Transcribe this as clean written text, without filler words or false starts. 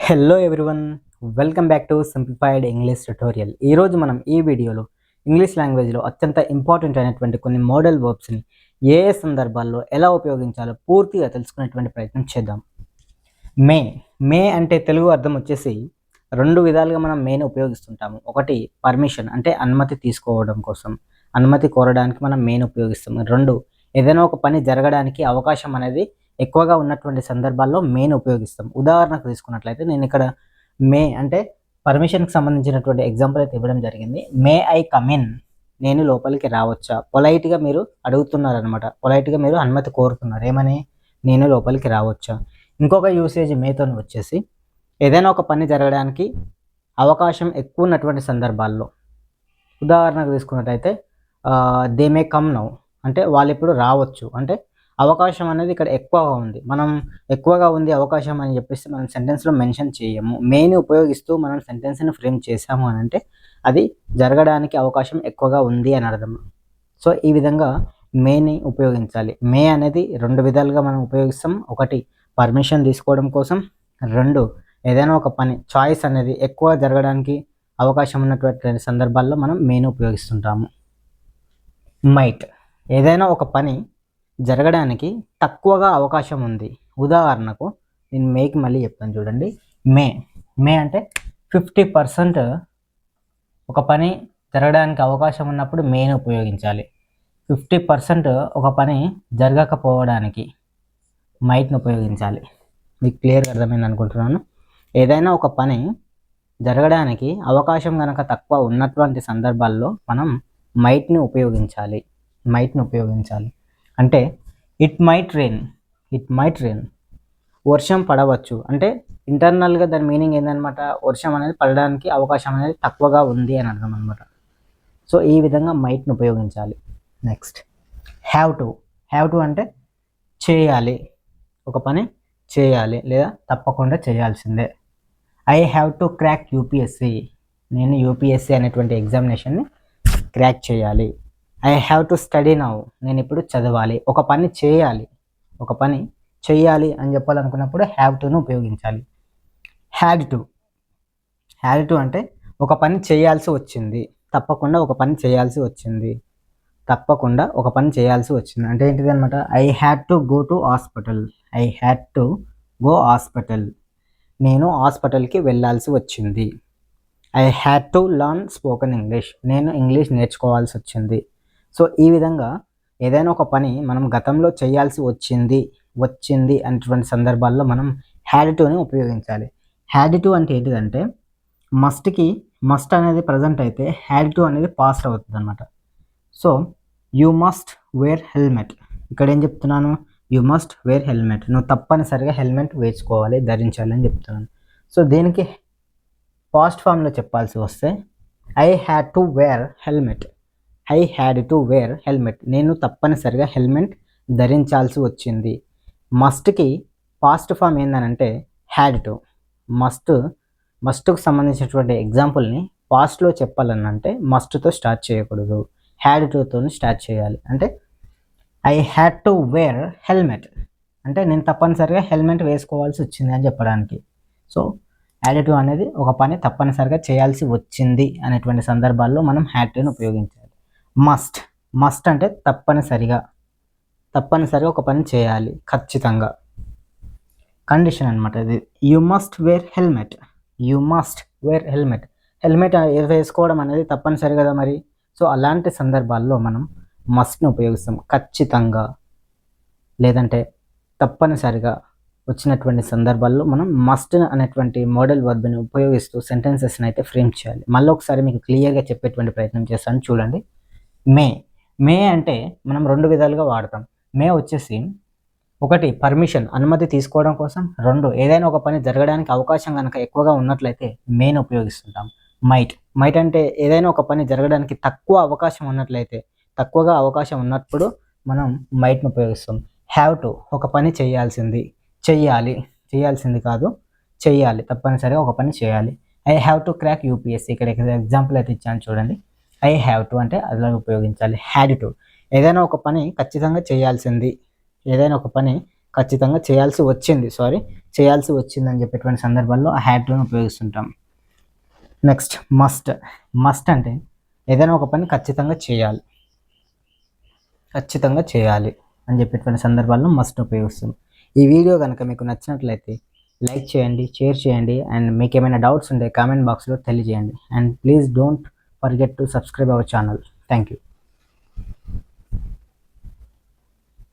Hello everyone, welcome back to simplified English tutorial. ఈరోజు మనం ఈ వీడియోలో ఇంగ్లీష్ లాంగ్వేజ్లో అత్యంత ఇంపార్టెంట్ అయినటువంటి కొన్ని మోడల్ వర్బ్స్ని ఏ ఏ సందర్భాల్లో ఎలా ఉపయోగించాలో పూర్తిగా తెలుసుకునేటువంటి ప్రయత్నం చేద్దాం. మే మే అంటే తెలుగు అర్థం వచ్చేసి రెండు విధాలుగా మనం మేని ఉపయోగిస్తుంటాము. ఒకటి పర్మిషన్ అంటే అనుమతి తీసుకోవడం కోసం, అనుమతి కోరడానికి మనం మేని ఉపయోగిస్తాం. రెండు, ఏదైనా ఒక పని జరగడానికి అవకాశం అనేది ఎక్కువగా ఉన్నటువంటి సందర్భాల్లో మేని ఉపయోగిస్తాం. ఉదాహరణకు తీసుకున్నట్లయితే నేను ఇక్కడ మే అంటే పర్మిషన్కి సంబంధించినటువంటి ఎగ్జాంపుల్ అయితే ఇవ్వడం జరిగింది. మే ఐ కమ్ ఇన్, నేను లోపలికి రావచ్చా? పొలైట్గా మీరు అడుగుతున్నారనమాట, పొలైట్గా మీరు అనుమతి కోరుతున్నారు. ఏమని? నేను లోపలికి రావచ్చా? ఇంకొక యూసేజ్ మేతో వచ్చేసి ఏదైనా ఒక పని జరగడానికి అవకాశం ఎక్కువ ఉన్నటువంటి సందర్భాల్లో, ఉదాహరణకు తీసుకున్నట్టయితే దే మే కమ్ నౌ అంటే వాళ్ళు ఇప్పుడు రావచ్చు. అంటే అవకాశం అనేది ఇక్కడ ఎక్కువగా ఉంది, మనం ఎక్కువగా ఉంది అవకాశం అని చెప్పేసి మనం సెంటెన్స్లో మెన్షన్ చేయము. మేని ఉపయోగిస్తూ మనం సెంటెన్స్ని ఫ్రేమ్ చేసాము అని అంటే అది జరగడానికి అవకాశం ఎక్కువగా ఉంది అని అర్థం. సో ఈ విధంగా మేని ఉపయోగించాలి. మే అనేది రెండు విధాలుగా మనం ఉపయోగిస్తాం. ఒకటి పర్మిషన్ తీసుకోవడం కోసం, రెండు ఏదైనా ఒక పని చాయిస్ అనేది ఎక్కువ జరగడానికి అవకాశం ఉన్నటువంటి సందర్భాల్లో మనం మేని ఉపయోగిస్తుంటాము. మైట్ ఏదైనా ఒక పని జరగడానికి తక్కువగా అవకాశం ఉంది. ఉదాహరణకు నేను మేకి మళ్ళీ చెప్తాను చూడండి. మే అంటే 50% ఒక పని జరగడానికి అవకాశం ఉన్నప్పుడు మేని ఉపయోగించాలి. 50% ఒక పని జరగకపోవడానికి మైట్ని ఉపయోగించాలి. మీకు క్లియర్గా అర్థమైంది అనుకుంటున్నాను. ఏదైనా ఒక పని జరగడానికి అవకాశం కనుక తక్కువ ఉన్నటువంటి సందర్భాల్లో మనం మైట్ని ఉపయోగించాలి. అంటే ఇట్ మైట్ రెయిన్, వర్షం పడవచ్చు. అంటే ఇంటర్నల్గా దాని మీనింగ్ ఏంటనమాట, వర్షం అనేది పడడానికి అవకాశం అనేది తక్కువగా ఉంది అని అర్థం అనమాట. సో ఈ విధంగా మైట్ని ఉపయోగించాలి. నెక్స్ట్ హ్యావ్ టు అంటే చేయాలి, ఒక పని చేయాలి లేదా తప్పకుండా చేయాల్సిందే. I have to crack UPSC, నేను యూపీఎస్సి అనేటువంటి ఎగ్జామినేషన్ని క్రాక్ చేయాలి. I have to study now, నేను ఇప్పుడు చదవాలి. ఒక పని చేయాలి అని చెప్పాలనుకున్నప్పుడు హ్యావ్ టును ఉపయోగించాలి. హ్యాడ్ టు అంటే ఒక పని చేయాల్సి వచ్చింది, తప్పకుండా ఒక పని చేయాల్సి వచ్చింది అంటే ఏంటిది అనమాట. I had to go hospital, నేను హాస్పిటల్కి వెళ్ళాల్సి వచ్చింది. I had to learn spoken English, నేను ఇంగ్లీష్ నేర్చుకోవాల్సి వచ్చింది. సో ఈ విధంగా ఏదైనా ఒక పని మనం గతంలో చేయాల్సి వచ్చింది అనేటువంటి సందర్భాల్లో మనం హ్యాడ్ టుని ఉపయోగించాలి. హ్యాడ్ టు అంటే ఏంటిదంటే మస్ట్ అనేది ప్రజెంట్ అయితే హ్యాడ్ టు అనేది పాస్ట్ అవుతుంది అనమాట. So you must wear helmet, ఇక్కడ ఏం చెప్తున్నాను, యూ మస్ట్ వేర్ హెల్మెట్, నువ్వు తప్పనిసరిగా హెల్మెట్ వేసుకోవాలి, ధరించాలి అని చెప్తున్నాను. సో దీనికి పాస్ట్ ఫామ్లో చెప్పాల్సి వస్తే I had to wear helmet, నేను తప్పనిసరిగా హెల్మెట్ ధరించాల్సి వచ్చింది. మస్ట్కి పాస్ట్ ఫామ్ ఏంటనంటే హ్యాడ్ టు. మస్ట్కు సంబంధించినటువంటి ఎగ్జాంపుల్ని పాస్ట్లో చెప్పాలనంటే మస్ట్తో స్టార్ట్ చేయకూడదు, హ్యాడ్ టుతో స్టార్ట్ చేయాలి. అంటే I had to wear helmet అంటే నేను తప్పనిసరిగా హెల్మెట్ వేసుకోవాల్సి వచ్చింది అని చెప్పడానికి. సో హ్యాడ్ టు అనేది ఒక పని తప్పనిసరిగా చేయాల్సి వచ్చింది అనేటువంటి సందర్భాల్లో మనం హ్యాడ్ టుని ఉపయోగించాలి. మస్ట్ అంటే తప్పనిసరిగా ఒక పని చేయాలి, ఖచ్చితంగా, కండిషన్ అనమాట ఇది. You must wear helmet, helmet వేసుకోవడం అనేది తప్పనిసరి కదా మరి. సో అలాంటి సందర్భాల్లో మనం మస్ట్ని ఉపయోగిస్తాం. ఖచ్చితంగా లేదంటే తప్పనిసరిగా వచ్చినటువంటి సందర్భాల్లో మనం మస్ట్ అనేటువంటి మోడల్ వర్బ్ని ఉపయోగిస్తూ సెంటెన్సెస్ని అయితే ఫ్రేమ్ చేయాలి. మళ్ళీ ఒకసారి మీకు క్లియర్గా చెప్పేటువంటి ప్రయత్నం చేస్తాను చూడండి. మే అంటే మనం రెండు విధాలుగా వాడతాం. మే వచ్చేసి ఒకటి పర్మిషన్, అనుమతి తీసుకోవడం కోసం. రెండు, ఏదైనా ఒక పని జరగడానికి అవకాశం కనుక ఎక్కువగా ఉన్నట్లయితే మేని ఉపయోగిస్తుంటాం. మైట్ అంటే ఏదైనా ఒక పని జరగడానికి తక్కువగా అవకాశం ఉన్నప్పుడు మనం మైట్ని ఉపయోగిస్తాం. హ్యావ్ టు ఒక పని చేయాల్సింది కాదు, చేయాలి, తప్పనిసరిగా ఒక పని చేయాలి. I have to crack UPSC, ఇక్కడ ఎగ్జాంపుల్ అయితే ఇచ్చాను చూడండి. ఐ హ్యావ్ టు అంటే అలా ఉపయోగించాలి. హ్యాడ్ టు ఏదైనా ఒక పని ఖచ్చితంగా చేయాల్సింది, ఏదైనా ఒక పని ఖచ్చితంగా చేయాల్సి వచ్చింది అని చెప్పేటువంటి సందర్భాల్లో హ్యాడ్ టుని ఉపయోగిస్తుంటాం. నెక్స్ట్ మస్ట్ అంటే ఏదైనా ఒక పని ఖచ్చితంగా చేయాలి అని చెప్పేటువంటి సందర్భాల్లో మస్ట్ ఉపయోగిస్తాం. ఈ వీడియో కనుక మీకు నచ్చినట్లయితే లైక్ చేయండి, షేర్ చేయండి, అండ్ మీకు ఏమైనా డౌట్స్ ఉంటే కామెంట్ బాక్స్లో తెలియజేయండి. And please don't forget to subscribe our channel. Thank you.